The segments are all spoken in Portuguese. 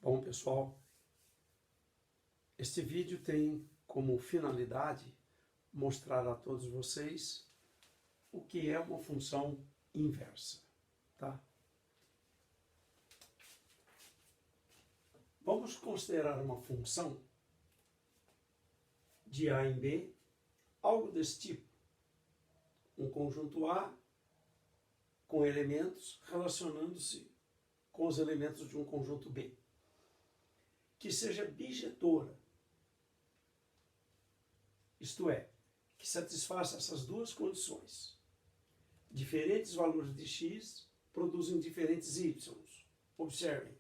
Bom, pessoal, este vídeo tem como finalidade mostrar a todos vocês o que é uma função inversa, tá? Vamos considerar uma função de A em B, algo desse tipo. Um conjunto A com elementos relacionando-se com os elementos de um conjunto B, que seja bijetora, isto é, que satisfaça essas duas condições. Diferentes valores de x produzem diferentes y. Observem,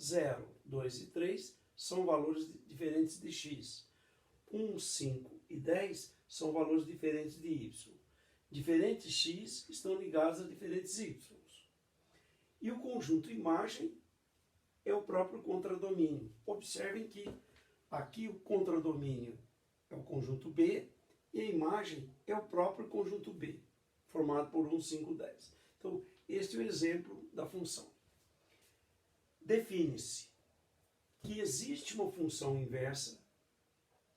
0, 2 e 3 são valores diferentes de x. 1, 5 e 10 são valores diferentes de y. Diferentes x estão ligados a diferentes y. E o conjunto imagem é o próprio contradomínio. Observem que aqui o contradomínio é o conjunto B e a imagem é o próprio conjunto B, formado por 1, 5, 10. Então, este é o exemplo da função. Define-se que existe uma função inversa,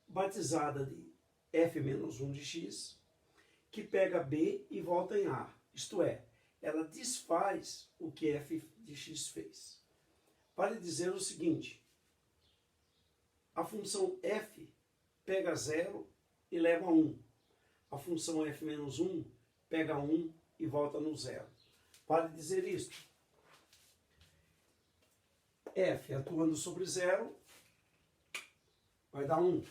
batizada de f menos 1 de x, que pega B e volta em A. Isto é, ela desfaz o que f de x fez. Vale dizer o seguinte: a função f pega 0 e leva a 1. A função f menos 1 pega 1 e volta no 0. Vale dizer isto: f atuando sobre 0 vai dar 1.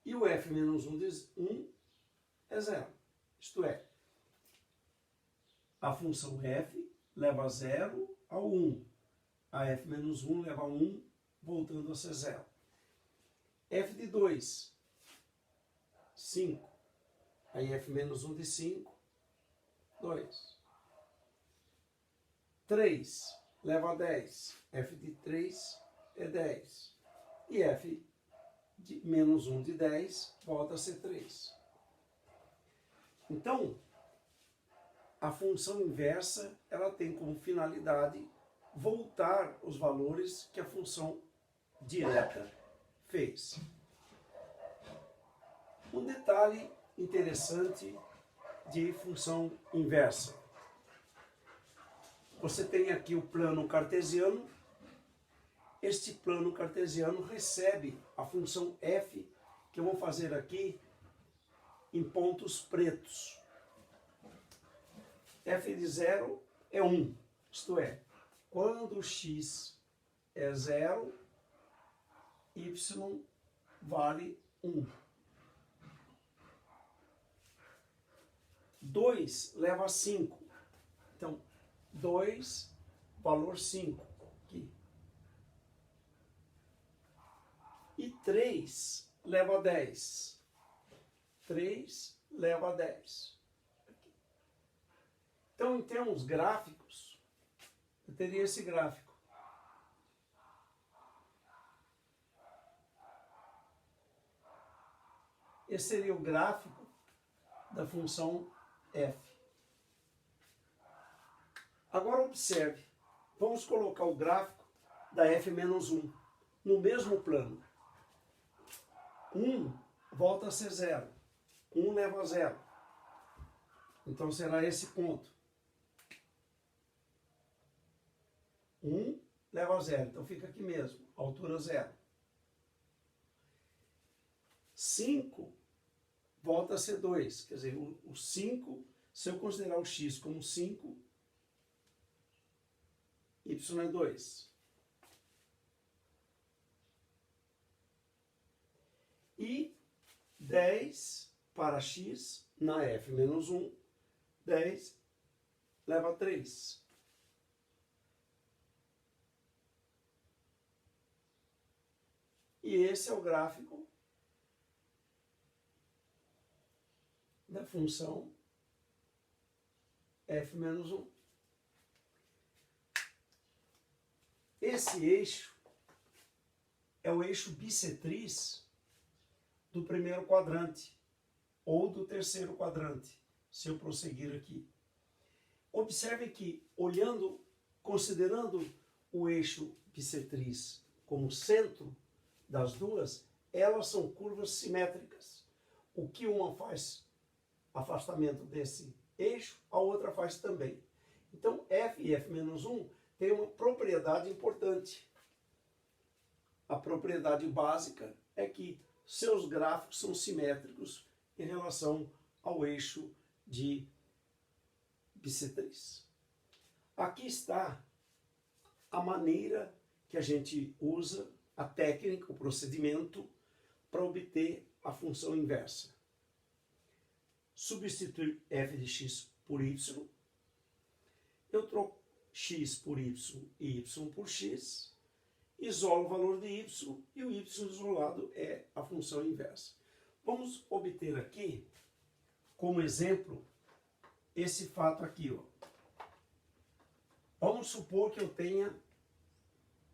E o f menos 1 de 1 é 0. Isto é, a função f leva a 0 ao 1. A f menos 1 leva a 1, voltando a ser 0. f de 2, 5. Aí f menos 1 de 5, 2. 3 leva a 10. f de 3 é 10. E f de menos 1 de 10 volta a ser 3. Então, a função inversa ela tem como finalidade voltar os valores que a função direta fez. Um detalhe interessante de função inversa. Você tem aqui o plano cartesiano. Este plano cartesiano recebe a função f, que eu vou fazer aqui em pontos pretos. f de 0 é 1, isto é, quando x é 0, y vale 1. 2 leva a 5, então 2, valor 5, aqui. E 3 leva a 10, 3 leva a 10. Então, em termos gráficos, eu teria esse gráfico. Esse seria o gráfico da função f. Agora observe, vamos colocar o gráfico da f menos 1 no mesmo plano. 1 volta a ser 0. 1 leva a 0. Então será esse ponto. 1 leva a 0. Então fica aqui mesmo, altura 0. 5 volta a ser 2. Quer dizer, o 5, se eu considerar o x como 5, y é 2. E 10 para x, na f menos 1, 10 leva a 3. E esse é o gráfico da função f menos 1. Esse eixo é o eixo bissetriz do primeiro quadrante ou do terceiro quadrante, se eu prosseguir aqui. Observe que, olhando, considerando o eixo bissetriz como centro das duas, elas são curvas simétricas. O que uma faz afastamento desse eixo, a outra faz também. Então, f e f-1 têm uma propriedade importante. A propriedade básica é que seus gráficos são simétricos em relação ao eixo de bissetriz. Aqui está a maneira que a gente usa, a técnica, o procedimento, para obter a função inversa. Substituir f de x por y. Eu troco x por y e y por x. Isolo o valor de y e o y isolado é a função inversa. Vamos obter aqui, como exemplo, esse fato aqui. Ó. Vamos supor que eu tenha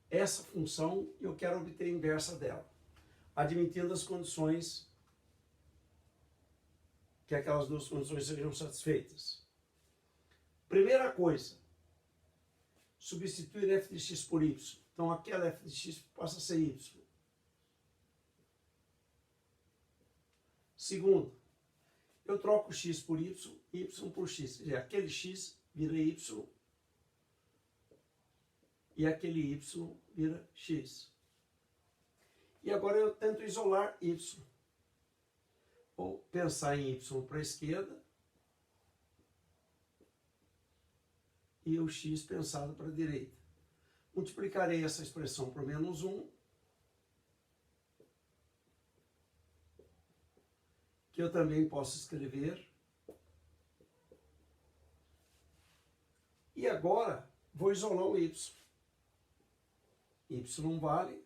essa função e eu quero obter a inversa dela, admitindo as condições, que aquelas duas condições sejam satisfeitas. Primeira coisa, substituir f de x por y. Então, aquela f de x passa a ser y. Segundo, eu troco x por y por x. Quer dizer, aquele x vira y e aquele y vira x. E agora eu tento isolar y. Vou pensar em y para a esquerda e o x pensado para a direita. Multiplicarei essa expressão por menos 1, que eu também posso escrever. E agora vou isolar o y. Y vale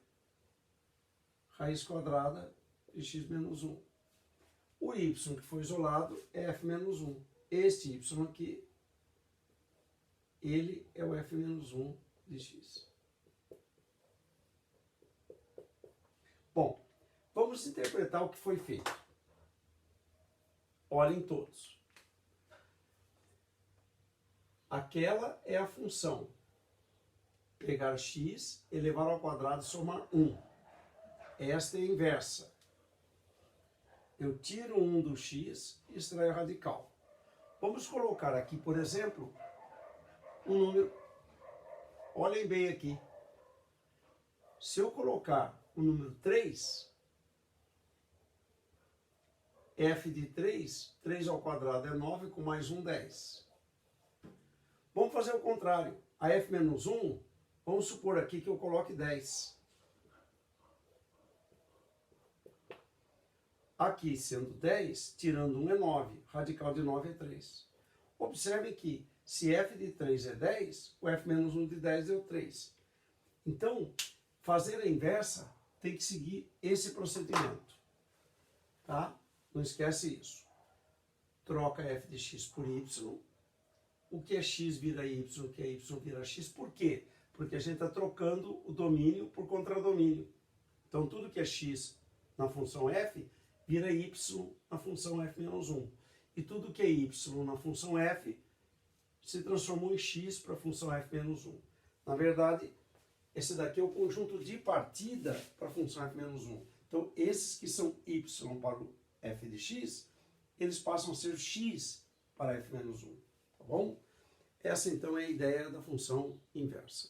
raiz quadrada de x menos 1. O y que foi isolado é f menos 1. Este y aqui, ele é o f menos 1 de x. Bom, vamos interpretar o que foi feito. Olhem todos. Aquela é a função. Pegar x, elevar ao quadrado e somar 1. Esta é a inversa. Eu tiro 1 do x e extraio a radical. Vamos colocar aqui, por exemplo, um número. Olhem bem aqui. Se eu colocar o número 3, f de 3, 3 ao quadrado é 9, com mais 1, 10. Vamos fazer o contrário. A f menos 1, vamos supor aqui que eu coloque 10. Aqui, sendo 10, tirando 1 é 9. Radical de 9 é 3. Observe que, se f de 3 é 10, o f menos 1 de 10 deu 3. Então, fazer a inversa tem que seguir esse procedimento. Tá? Não esquece isso. Troca f de x por y. O que é x vira y, o que é y vira x. Por quê? Porque a gente está trocando o domínio por contradomínio. Então, tudo que é x na função f vira y na função f menos 1. E tudo que é y na função f se transformou em x para a função f menos 1. Na verdade, esse daqui é o conjunto de partida para a função f menos 1. Então, esses que são y para o f de x, eles passam a ser x para f menos 1. Tá bom? Essa, então, é a ideia da função inversa.